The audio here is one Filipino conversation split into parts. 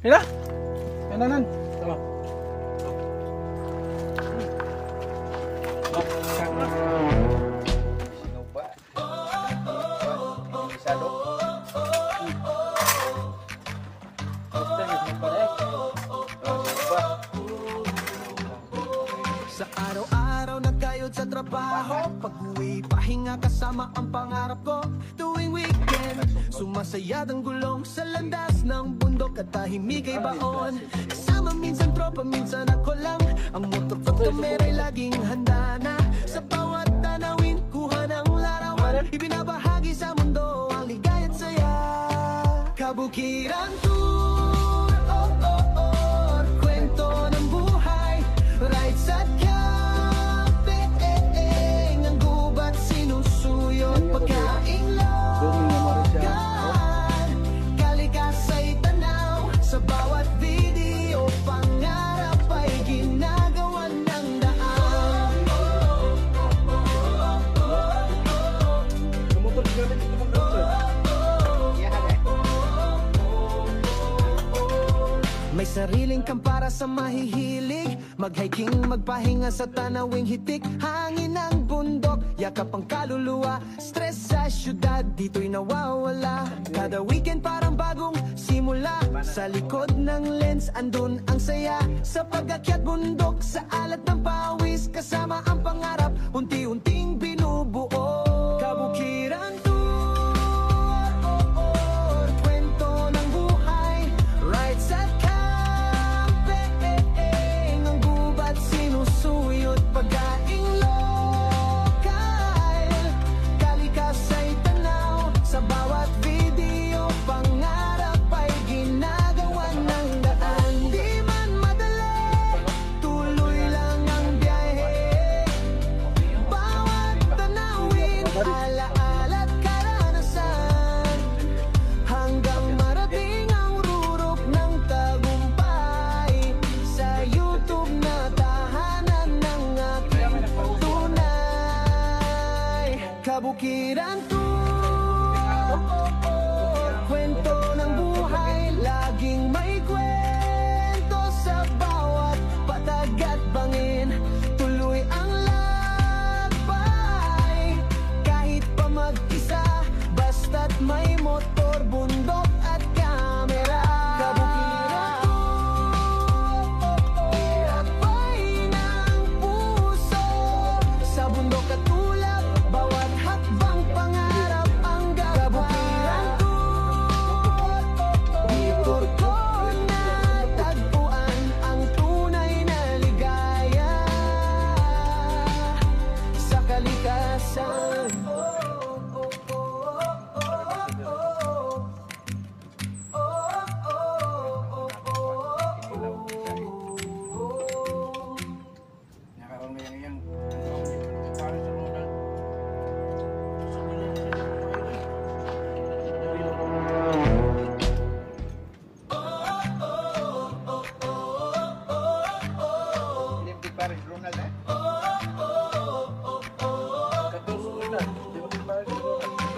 Hina? Kananan. Tama. Sa araw-araw nagkayod sa trabaho, pag-uwi pahinga kasama ang pangarap ko. Tuwing weekend, sumasayad ang gulong sa landas ng bundok at tahimik ay baon. Kasama minsan tropa, minsan ako lang. Ang motor ko tumeray laging handa na. Sa bawat tanawin, kuha ng larawan, ibinabahagi sa mundo ang ligay at saya. Kabukiran tour, oh oh oh, kwento ng buhay, rides at pagkaing lokan, kalikasa'y tanaw. Sa bawat video, pangarap ay ginagawa ng daan. May sariling kang para sa mahihilig, mag-hiking, magpahinga sa tanawing hitik. Hangin ng bundok, yakap ang kaluluwa. Stress sa syudad, dito'y nawawala. Kada weekend parang bagong simula. Sa likod ng lens, andun ang saya. Sa pag-akyat bundok, sa alat ng pawis, kasama ang pangarap, unti-unting binubuo. Kabukiran tour, oh, oh, kwento ng buhay, rides at camping, ang gubat sinusuyot, pagkaing lokal, kalikasa'y tanaw. Sa bawat video, pangarap ay ginagawa ng daan. Di man madali, tuloy lang ang biyahe. Bawat tanawin, alaala at karanasan, hanggang marating ang rurok ng tagumpay. Sa YouTube na tahanan ng aking tunay. Kabukiran tour, kwento ng buhay, laging may kwento sa bawat patag at bangin. Tuloy ang lakbay, kahit pa mag-isa, basta't may motor, bundok at kamera. Kabukiran tour, akbay ng puso, sa bundok at ulap, bawat hakbang pangarap ang gabay. Kabukiran tour, dito ko natagpuan ang tunay na ligaya sa kalikasan. Nakaroon ngayon yung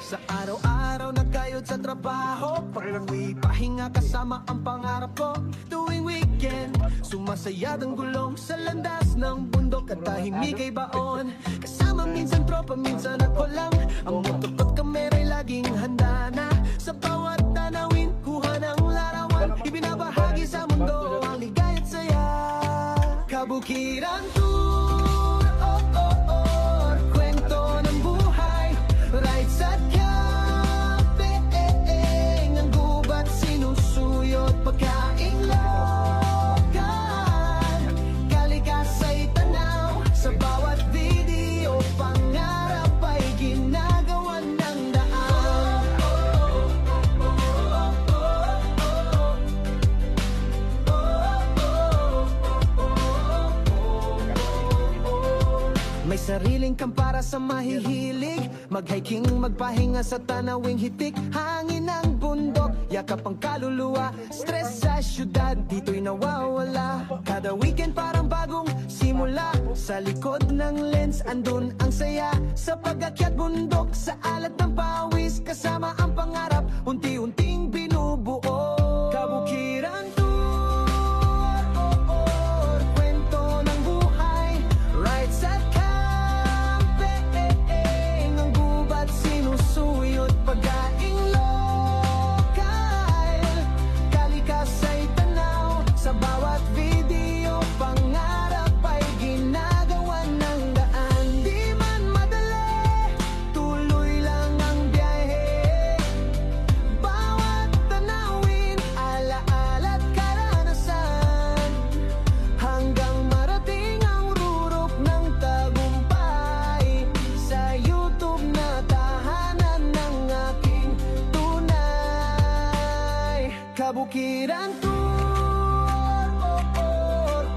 Sa araw-araw nagkayod sa trabaho, pag-uwi pahinga kasama ang pangarap ko. Tuwing weekend, sumasayad ang gulong sa landas ng bundok at tahimik ay baon. Kasama minsan tropa, minsan ako lang. Ang motor ko't kamera'y laging handa na. Sa bawat tanawin, kuha ng larawan, ibinabahagi sa mundo ang ligay at saya. Kabukiran tour, oh oh oh, kwento ng buhay, rides at camping, ang gubat sinusuyot, pagkaing lokan, kalikasa'y tanaw. Sa bawat video, pangarap ay ginagawa ng daan. May sariling kang para sa mahihilig, mag-hiking, magpahinga sa tanawing hitik. Hangin ng bundok, yakap ang kaluluwa. Stress sa syudad, dito'y nawawala. Kada weekend parang bagong simula. Sa likod ng lens, andun ang saya. Sa pag-akyat bundok, sa alat ng pawis, kasama ang pangarap, unti-unting binubuo. Kabukiran tour, Kabukiran tour,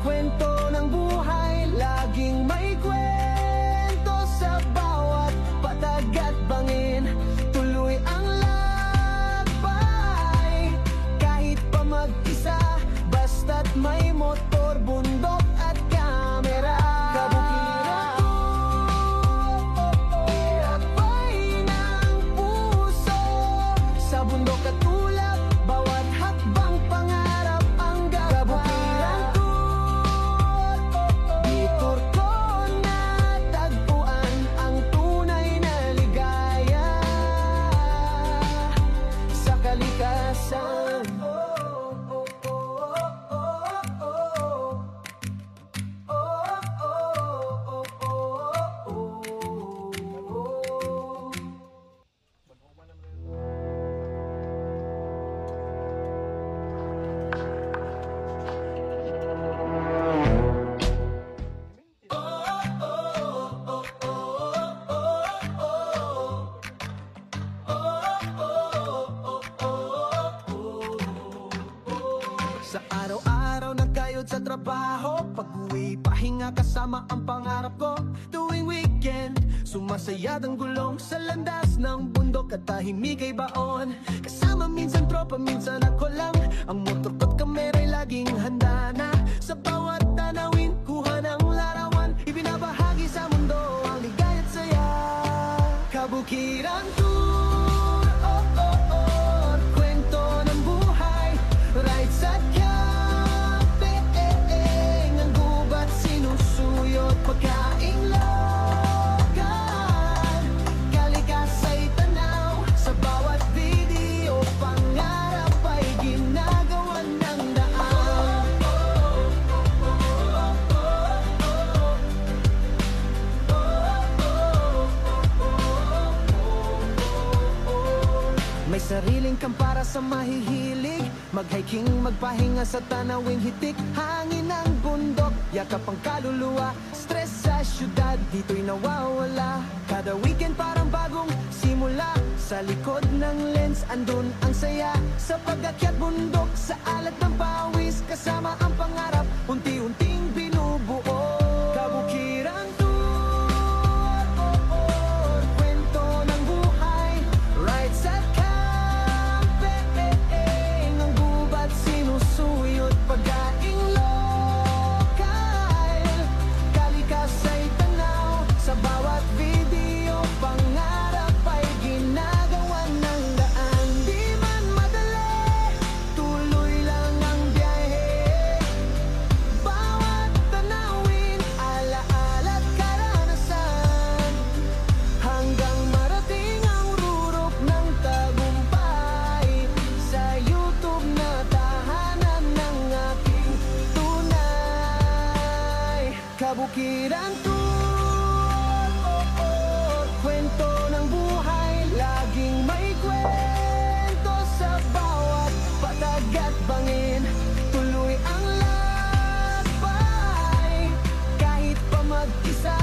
kwento ng buhay, laging may kwento sa bawat patag at bangin. Tuloy ang lakbay, kahit pa mag-isa, basta't may motor, bundok at kamera. Kabukiran tour, akbay ng puso, sa bundok at ulap, bawat hakbang pangarap ang gabay. Kabukiran tour, detour ko natagpuan ang tunay na ligaya sa kalikasan. Sa araw-araw na kayod sa trabaho, pag-uwi pahinga kasama ang pangarap ko. Tuwing weekend, sumasayad ang gulong sa landas ng bundok at tahimik ay baon. Kasama minsan tropa, minsan ako lang, ang motor ko't kamera'y laging handa na. Sa bawat tanawin, kuha ng larawan, ibinabahagi sa mundo ang ligay at saya. Kabukiran tour, kwento ng buhay, rides at camping, ang gubat sinusuyot, pagkaing local, kalikasa'y tanaw, sa bawat video, pangarap ay ginagawan ng daan. May sariling kang para sa mahihilig, mag-hiking, magpahinga sa tanawing hitik. Hangin ng bundok, yakap ang kaluluwa, stress sa syudad, dito'y nawawala. Kada weekend parang bagong simula, sa likod ng lens andun ang saya. Sa pag-akyat bundok, sa alat ng pawis, kasama ang pangarap, unti-unting binubuo. Kabukiran tour, kwento ng buhay, rides at camping, ang gubat sinusuyot, pagkaing lokal, kalikasa'y tanaw, sa bawat video, pangarap ay ginagawan ng daan. Di man madali, tuloy lang ang biyahe, bawat tanawin, alaala't karanasan, hanggang marating ang rurok ng tagumpay. Sa YouTube na tahanan ng aking tunay. Kabukiran tour, kwento ng buhay, laging may kwento sa bawat patag at bangin. Tuloy ang lakbay, kahit pa mag-isa,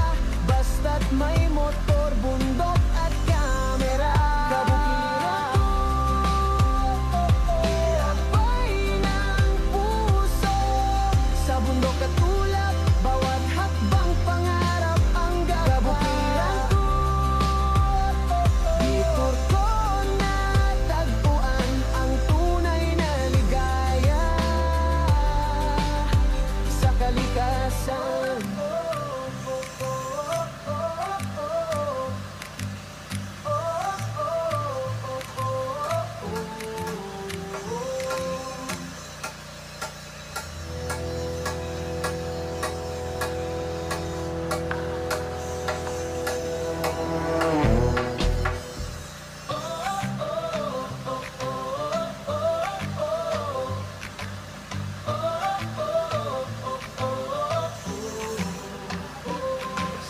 basta't may motor, bundok at kamera. Kabukiran tour, akbay ng puso, sa bundok at ulap, bawat hakbang pangarap ang gabay. Kabukiran tour, detour ko natagpuan ang tunay na ligaya sa kalikasan.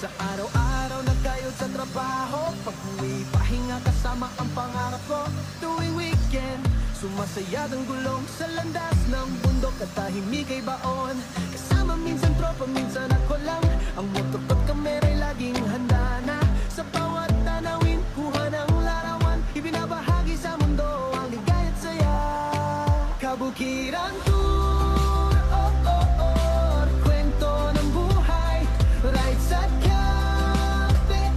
Sa araw-araw na kayod sa trabaho, pag-uwi pahinga kasama ang pangarap ko. Tuwing weekend, sumasayad ang gulong sa landas ng bundok at tahimik ay baon. Kasama minsan tropa, minsan ako lang, ang motor ko't kamera'y laging handa na. Sa bawat tanawin, kuha ng larawan, ibinabahagi sa mundo ang ligay at saya. Kabukiran tour, oh, oh, oh, kwento ng buhay, rides at cafe,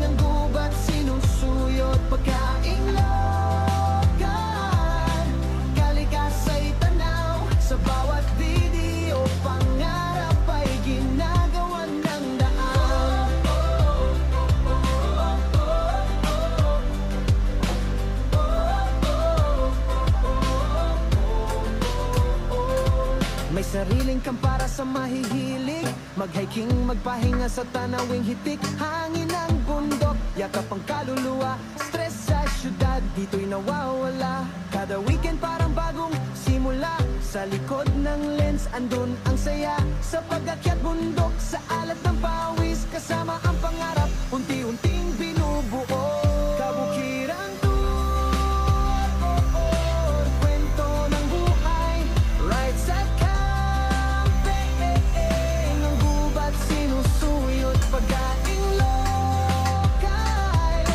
ang gubat sinusuyot, pagkaing lokal, kalikasay tanaw, sa bawat video, pangarap ay ginagawan ng daan. May sariling kang para sa mahihilig, mag-hiking, magpahinga sa tanawing hitik, hangin ng bundok, yakap ang kaluluwa, stress sa syudad, dito'y nawawala. Kada weekend parang bagong simula, sa likod ng lens andun ang saya, sa pag-akyat bundok, sa alat ng pawis, kasama ang pangarap, unti-unting binubuo. Kabukiran tour, oh, oh, kwento ng buhay, rides at sinusuyot, pagkaing lokal,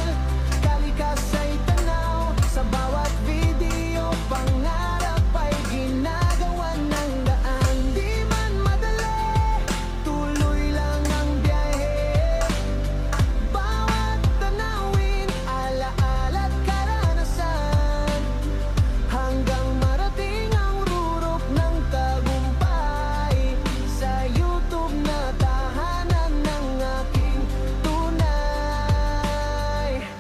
kalikasay tanaw, sa bawat video, pangarap ay ginagawa ng daan. Di man madali, tuloy lang ang biyahe, bawat tanawin, alaala at karanasan, hanggang marating ang rurok ng tagumpay. Sa YouTube na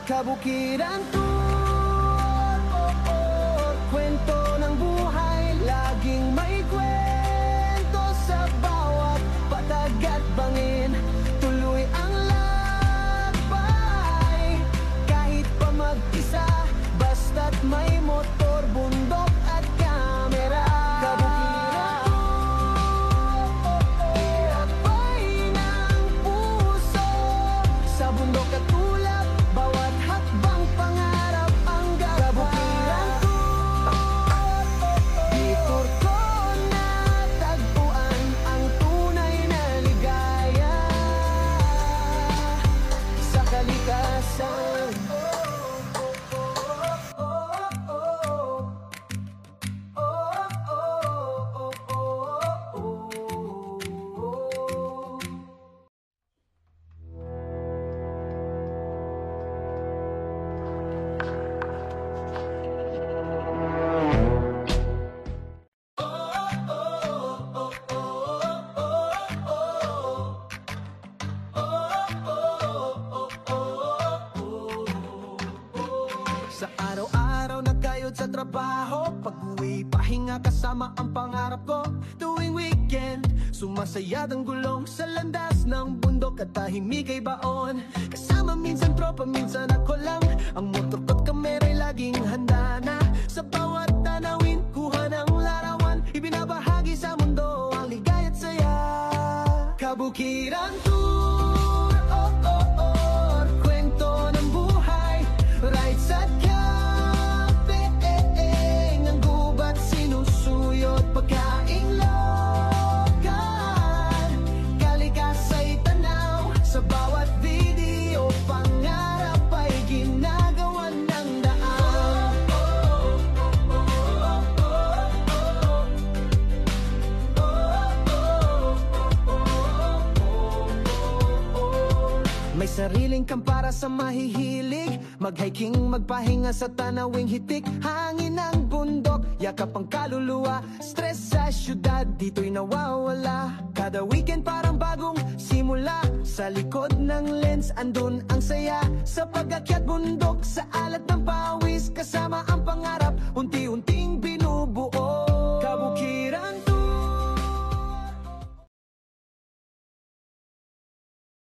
Kabukiran tour, oh, oh, kwento ng buhay, laging may kwento sa bawat patag at bangin, tuloy ang lakbay, kahit pa mag-isa, basta't may motor, bundok at kamera. Kabukiran tour, oh, oh, akbay ng puso, sa bundok at ulap, bawat hakbang pangarap ang gagawin. Dito ko natagpuan ang tunay na ligaya sa kalikasan. Sa araw-araw na kayod sa trabaho, pag-uwi, pahinga kasama ang pangarap ko. Tuwing weekend, sumasayad ang gulong sa landas ng bundok at tahimik ay baon. Kasama minsan tropa, minsan ako lang, ang motor ko't kamera'y laging handa na. Sa bawat tanawin, kuha ng larawan, ibinabahagi sa mundo ang ligay at saya. Kabukiran tour, oh, oh, oh, kwento ng buhay, rides at pagkaing lokal, kalikasay tanaw, sa bawat video, pangarap ay ginagawan ng daan. May sariling kang para sa mahihilig, mag-hiking, magpahinga sa tanawing hitik, hangin ng bundok, yakap ang kaluluwa, stress sa syudad, dito'y nawawala. Kada weekend parang bagong simula, sa likod ng lens andun ang saya, sa pag-akyat bundok, sa alat ng pawis, kasama ang pangarap, unti-unting binubuo.